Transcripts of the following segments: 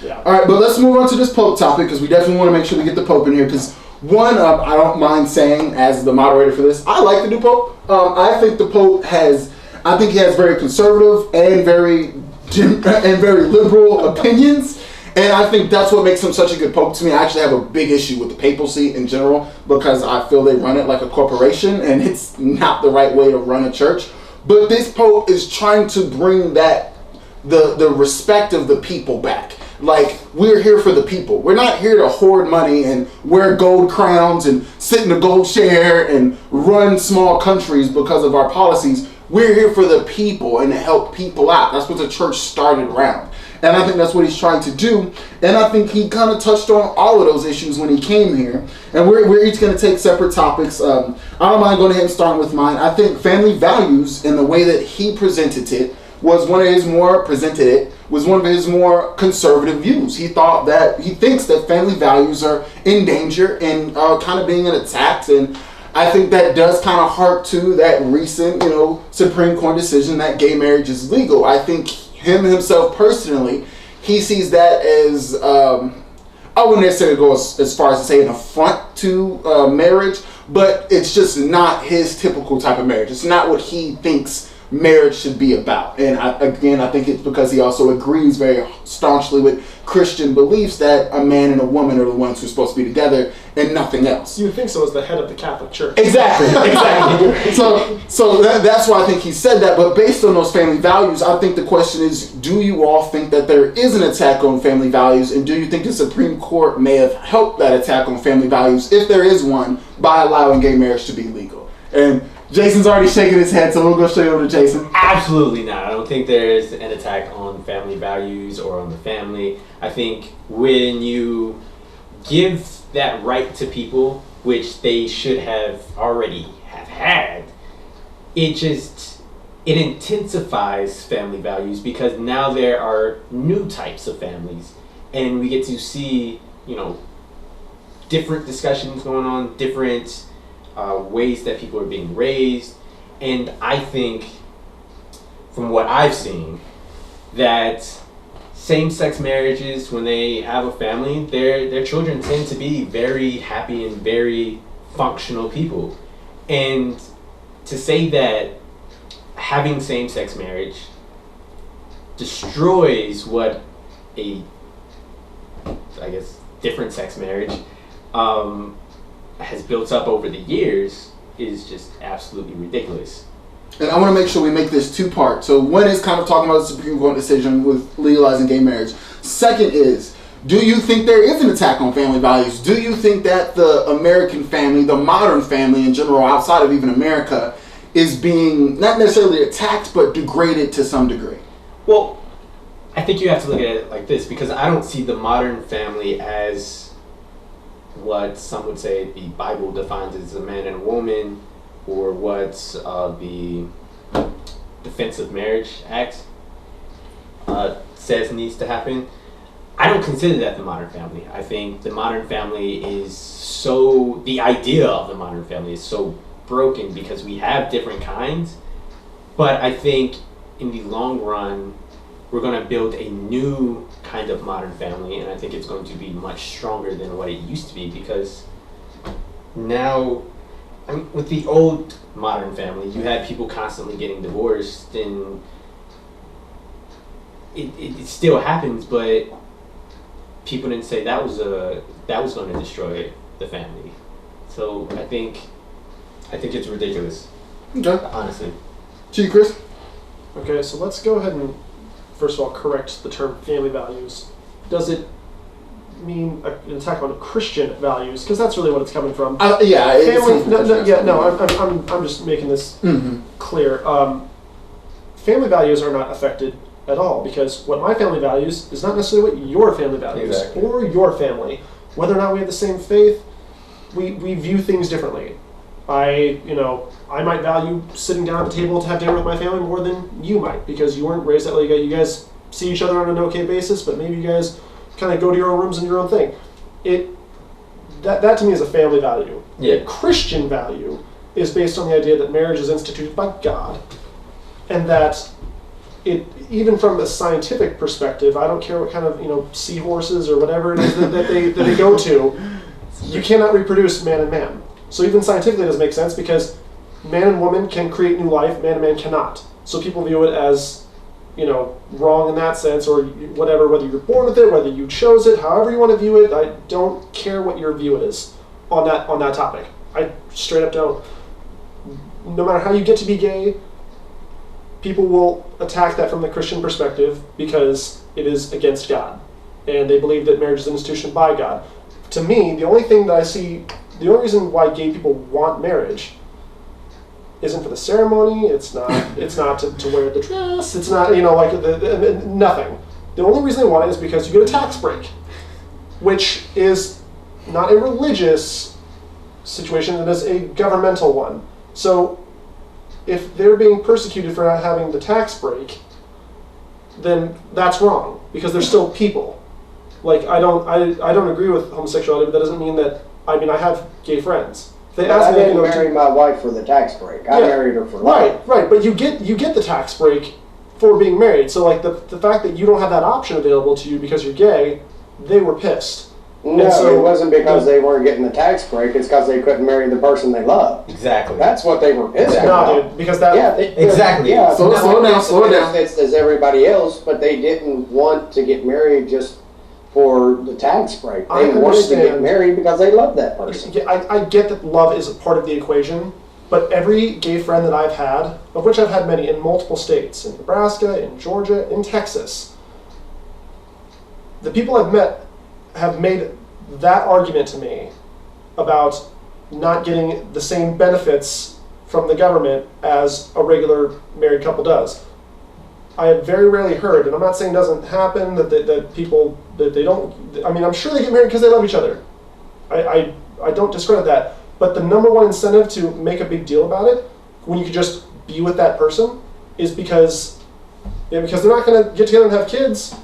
Yeah. All right, but let's move on to this Pope topic because we definitely want to make sure we get the Pope in here because one, I don't mind saying as the moderator for this, I like the new Pope. I think the Pope I think he has very conservative and very liberal opinions. And I think that's what makes him such a good Pope to me. I actually have a big issue with the papacy in general because I feel they run it like a corporation and it's not the right way to run a church. But this Pope is trying to bring the respect of the people back. Like, we're here for the people. We're not here to hoard money and wear gold crowns and sit in a gold chair and run small countries because of our policies. We're here for the people and to help people out. That's what the church started around. And I think that's what he's trying to do. And I think he kind of touched on all of those issues when he came here. And we're each going to take separate topics. I don't mind going ahead and starting with mine. I think family values and the way that he presented it was one of his more conservative views. He thinks that family values are in danger and kind of being attacked. And I think that does kind of hark to that recent, Supreme Court decision that gay marriage is legal. I think himself personally, he sees that as, I wouldn't necessarily go as far as to say an affront to marriage, but it's just not his typical type of marriage. It's not what he thinks marriage should be about. And I think it's because he also agrees very staunchly with Christian beliefs that a man and a woman are the ones who are supposed to be together and nothing else. You would think so as the head of the Catholic Church. Exactly. So that's why I think he said that. But based on those family values, I think the question is, do you all think that there is an attack on family values? And do you think the Supreme Court may have helped that attack on family values, if there is one, by allowing gay marriage to be legal? And Jason's already shaking his head, so we'll go straight over to Jaysin. Absolutely not. I don't think there's an attack on family values or on the family. I think when you give that right to people, which they should have already have had, it intensifies family values because now there are new types of families, and we get to see, different discussions going on, different ways that people are being raised. And I think, from what I've seen, that same-sex marriages, when they have a family, their children tend to be very happy and very functional people. And to say that having same-sex marriage destroys what different sex marriage has built up over the years is just absolutely ridiculous. And I want to make sure we make this two-part. So one is kind of talking about the Supreme Court decision with legalizing gay marriage. Second is, do you think there is an attack on family values? Do you think that the American family, the modern family in general, outside of even America, is being not necessarily attacked, but degraded to some degree? Well, I think you have to look at it like this, because I don't see the modern family as what some would say the Bible defines as a man and a woman, or what the Defense of Marriage Act says needs to happen. I don't consider that the modern family. I think the modern family the idea of the modern family is so broken because we have different kinds, but I think in the long run, we're going to build a new kind of modern family, and I think it's going to be much stronger than what it used to be, because now, with the old modern family, you had people constantly getting divorced, and it still happens, but people didn't say that was going to destroy the family. So I think it's ridiculous. Okay. Honestly. Gee, Chris? Okay, so let's go ahead and first of all correct the term family values. Does it mean an attack on Christian values? Because that's really what it's coming from. I'm just making this clear. Family values are not affected at all, because what my family values is not necessarily what your family values or your family. Whether or not we have the same faith, we view things differently. I might value sitting down at the table to have dinner with my family more than you might, because you weren't raised that way. You guys see each other on an okay basis, but maybe you guys kind of go to your own rooms and your own thing. That to me is a family value. Yeah. A Christian value is based on the idea that marriage is instituted by God, and that even from a scientific perspective, I don't care what kind of seahorses or whatever it is that they go to, you cannot reproduce man and man. So even scientifically it doesn't make sense because man and woman can create new life, man and man cannot. So people view it as wrong in that sense, or whatever, whether you're born with it, whether you chose it, however you want to view it. I don't care what your view is on that topic. I straight up don't. No matter how you get to be gay, people will attack that from the Christian perspective because it is against God. And they believe that marriage is an institution by God. To me, the only reason why gay people want marriage isn't for the ceremony, it's not to wear the dress, it's not, nothing. The only reason they want it is because you get a tax break, which is not a religious situation, it is a governmental one. So if they're being persecuted for not having the tax break, then that's wrong because they're still people. Like I don't agree with homosexuality, but that doesn't mean that I have gay friends. They asked me, I didn't marry my wife for the tax break. I married her for life. Right. But you get the tax break for being married. So like the fact that you don't have that option available to you because you're gay, they were pissed. No, it wasn't because they weren't getting the tax break. It's because they couldn't marry the person they loved. Exactly. That's what they were pissed at. No, dude, because that... Yeah, exactly. Yeah, slow down. It's as everybody else, but they didn't want to get married just for the tax break. They wanted to get married because they loved that person. Yeah, I get that love is a part of the equation, but every gay friend that I've had, of which I've had many in multiple states, in Nebraska, in Georgia, in Texas, the people I've met have made that argument to me about not getting the same benefits from the government as a regular married couple does. I have very rarely heard, and I'm not saying it doesn't happen, that people, that they don't, I'm sure they get married because they love each other. I don't discredit that. But the number one incentive to make a big deal about it, when you could just be with that person, is because they're not going to get together and have kids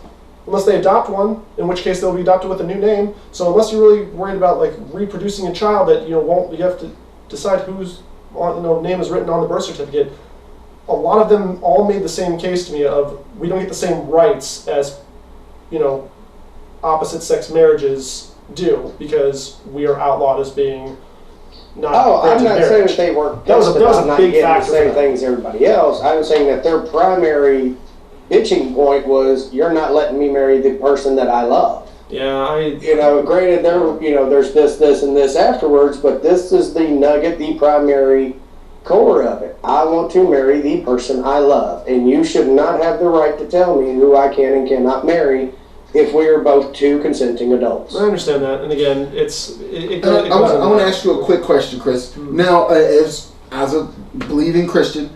unless they adopt one, in which case they'll be adopted with a new name. So unless you're really worried about like reproducing a child that you have to decide whose name is written on the birth certificate. A lot of them all made the same case to me of we don't get the same rights as opposite sex marriages do because we are outlawed as being not. Oh, I'm not marriage. saying that they weren't. That was a not big getting factor. The same thing as everybody else. I'm saying that their primary bitching point was you're not letting me marry the person that I love. Yeah, granted there's this and this afterwards, but this is the nugget, the primary core of it. I want to marry the person I love, and you should not have the right to tell me who I can and cannot marry if we are both two consenting adults. I understand that, and again, I want to ask you a quick question, Chris. Mm-hmm. Now, as a believing Christian,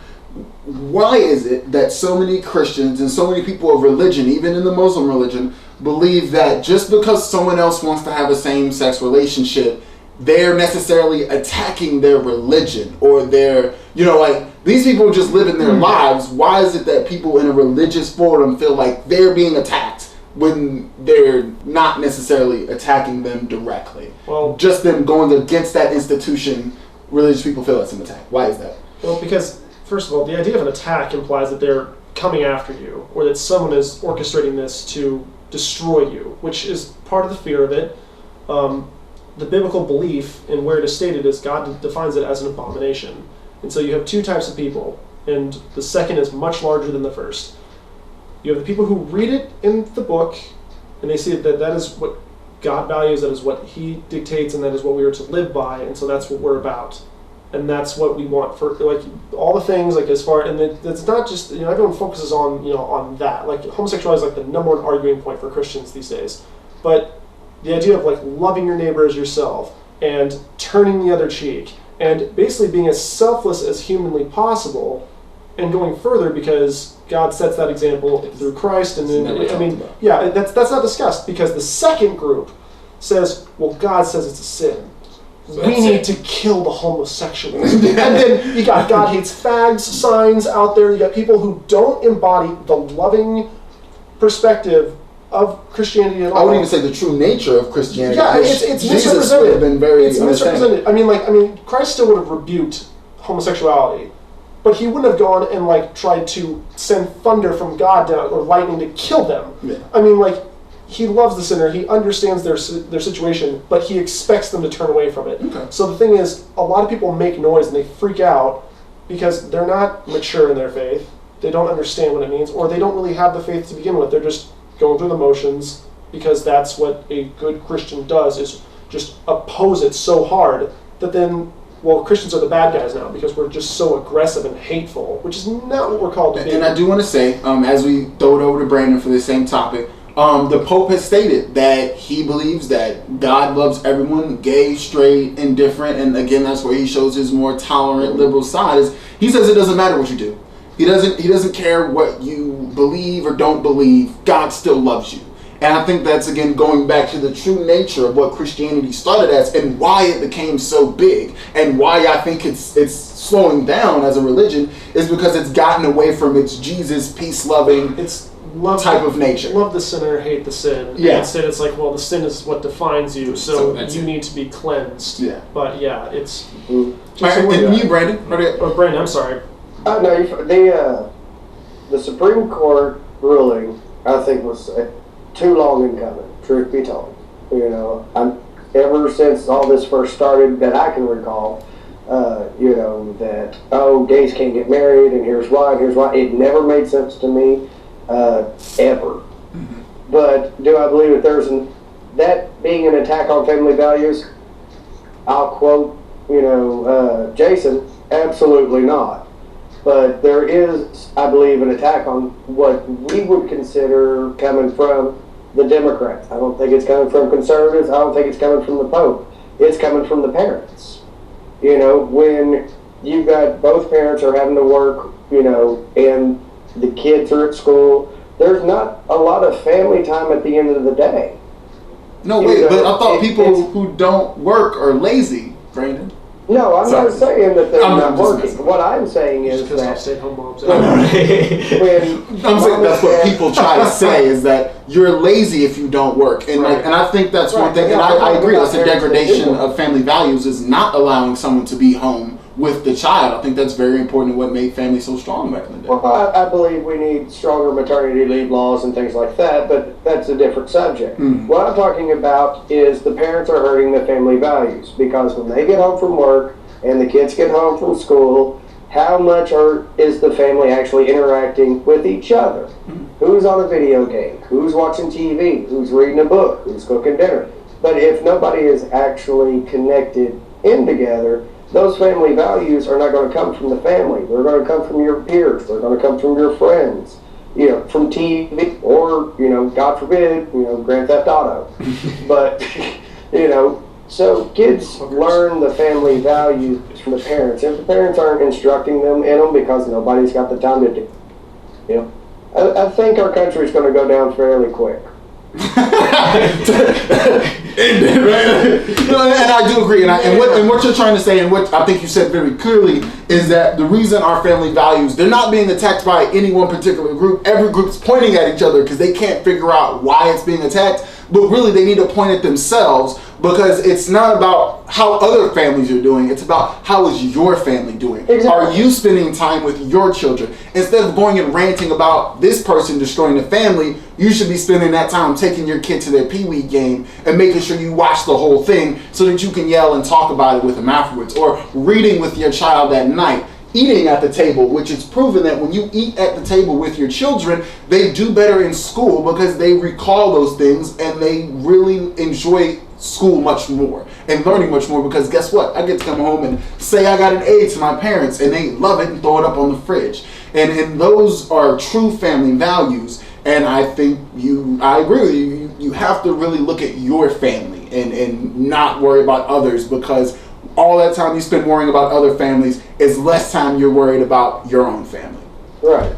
why is it that so many Christians and so many people of religion, even in the Muslim religion, believe that just because someone else wants to have a same-sex relationship, they're necessarily attacking their religion or these people just living their lives? Why is it that people in a religious forum feel like they're being attacked when they're not necessarily attacking them directly? Well, just them going against that institution, religious people feel it's an attack. Why is that? Well, because first of all, the idea of an attack implies that they're coming after you or that someone is orchestrating this to destroy you, which is part of the fear of it. The biblical belief in where it is stated is God defines it as an abomination. And so you have two types of people, and the second is much larger than the first. You have the people who read it in the book, and they see that that is what God values, that is what He dictates, and that is what we are to live by, and so that's what we're about. And that's what we want for all the things and it's not just everyone focuses on that. Like homosexuality is like the number one arguing point for Christians these days. But the idea of loving your neighbor as yourself and turning the other cheek and basically being as selfless as humanly possible and going further because God sets that example through Christ. And that's not discussed because the second group says, well, God says it's a sin. So we need to kill the homosexuals. And then you got God hates fags signs out there. You got people who don't embody the loving perspective of Christianity at all. I wouldn't even say the true nature of Christianity. Yeah, it's misrepresented. Been very it's misrepresented. Christ still would have rebuked homosexuality, but he wouldn't have gone and like tried to send thunder from God down or lightning to kill them. Yeah. I mean, like, he loves the sinner, he understands their situation, but he expects them to turn away from it. Okay. So the thing is, a lot of people make noise and they freak out because they're not mature in their faith, they don't understand what it means, or they don't really have the faith to begin with. They're just going through the motions because that's what a good Christian does, is just oppose it so hard that then, well, Christians are the bad guys now because we're just so aggressive and hateful, which is not what we're called to be. And I do want to say, as we throw it over to Brandon for the same topic, the Pope has stated that he believes that God loves everyone, gay, straight, indifferent, and again, that's where he shows his more tolerant, liberal side. Is he says it doesn't matter what you do. He doesn't care what you believe or don't believe. God still loves you. And I think that's, again, going back to the true nature of what Christianity started as and why it became so big and why I think it's slowing down as a religion is because it's gotten away from its Jesus, peace-loving type of nature. Love the sinner, hate the sin. Yeah. Instead, it's like, well, the sin is what defines you, so you need to be cleansed. Yeah. But yeah, it's... All right, and you, Brandon? Oh, Brandon, I'm sorry. No, the Supreme Court ruling, I think, was too long in coming, truth be told. You know, ever since all this first started that I can recall, you know, that, gays can't get married, and here's why, it never made sense to me, ever. Mm-hmm. But do I believe that that being an attack on family values? I'll quote, Jaysin, absolutely not. But there is, I believe, an attack on what we would consider coming from the Democrats. I don't think it's coming from conservatives. I don't think it's coming from the Pope. It's coming from the parents. You know, when you've got both parents are having to work, and the kids are at school, there's not a lot of family time at the end of the day. No, wait, but I thought people who don't work are lazy, Brandon. No, I'm not saying that they're not working. Messing. What I'm saying is that stay-at-home moms. I'm saying that's what people try to say is that you're lazy if you don't work, and and I think that's one thing, and I agree. That's a degradation of family values is not allowing someone to be home with the child. I think that's very important in what made families so strong back in the day. Well, I believe we need stronger maternity leave laws and things like that, but that's a different subject. Mm. What I'm talking about is the parents are hurting the family values because when they get home from work and the kids get home from school, how much is the family actually interacting with each other? Mm. Who's on a video game? Who's watching TV? Who's reading a book? Who's cooking dinner? But if nobody is actually connected in together, those family values are not going to come from the family. They're going to come from your peers. They're going to come from your friends, from TV or, God forbid, Grand Theft Auto. But, so kids learn the family values from the parents. If the parents aren't instructing them in them because nobody's got the time to do, I think our country is going to go down fairly quick. And I do agree, and what you're trying to say, and what I think you said very clearly, is that the reason our family values, they're not being attacked by any one particular group. Every group's pointing at each other because they can't figure out why it's being attacked, but really they need to point at themselves because it's not about how other families are doing, it's about how is your family doing. Exactly. Are you spending time with your children? Instead of going and ranting about this person destroying the family, you should be spending that time taking your kid to their pee-wee game and making sure you watch the whole thing so that you can yell and talk about it with them afterwards. Or reading with your child at night. Eating at the table, which is proven that when you eat at the table with your children, they do better in school because they recall those things and they really enjoy school much more and learning much more because guess what? I get to come home and say I got an A to my parents and they love it and throw it up on the fridge. And those are true family values. And I think I agree with you. You have to really look at your family and not worry about others because all that time you spend worrying about other families is less time you're worried about your own family. Right.